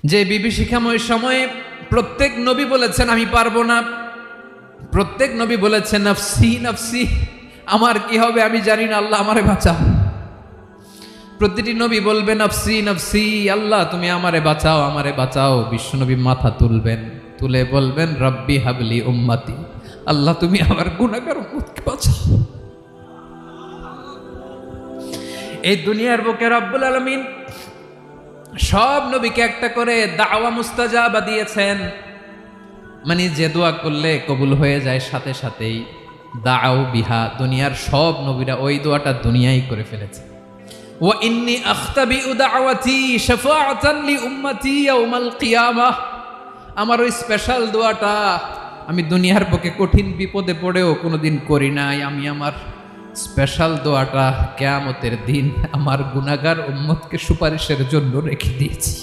যে বিভীষিকাময় সময়ে প্রত্যেক নবী বলেছেন আমি পারবো না, প্রত্যেক নবী বলেছেন নফসি নফসি, আমার কি হবে আমি জানি না, আল্লাহ আমারে বাঁচাও। প্রতিটি নবী বলবে নফসি নফসি, আল্লাহ তুমি আমারে বাঁচাও আমারে বাঁচাও। বিশ্বনবী মাথা তুলবেন, তুলে বলবেন রব্বি হাবলি উম্মতি, আল্লাহ তুমি আমার গুনাহগার উম্মতকে বাঁচাও। এই দুনিয়ার বুকে রব্বুল আলামিন সব নবীকে একটা করে দাওয়া মুস্তাজাবা দিয়েছেন, মানে যে দোয়া করলে কবুল হয়ে যায় সাথে সাথেই। দাও বিহা, দুনিয়ার সব নবীরা ওই দোয়াটা দুনিয়ায় করে ফেলেছে। ওয়া ইন্নী আখতাবিউ দাওয়াতি শাফাআতান লি উম্মতি ইয়াউমাল কিয়ামাহ, আমার ওই স্পেশাল দোয়াটা আমি দুনিয়ার বুকে কঠিন বিপদে পড়েও কোনোদিন করি নাই। আমি আমার স্পেশাল দোয়াটা কিয়ামতের দিন আমার গুনাহগার উম্মতকে সুপারিশের জন্য রেখে দিয়েছি।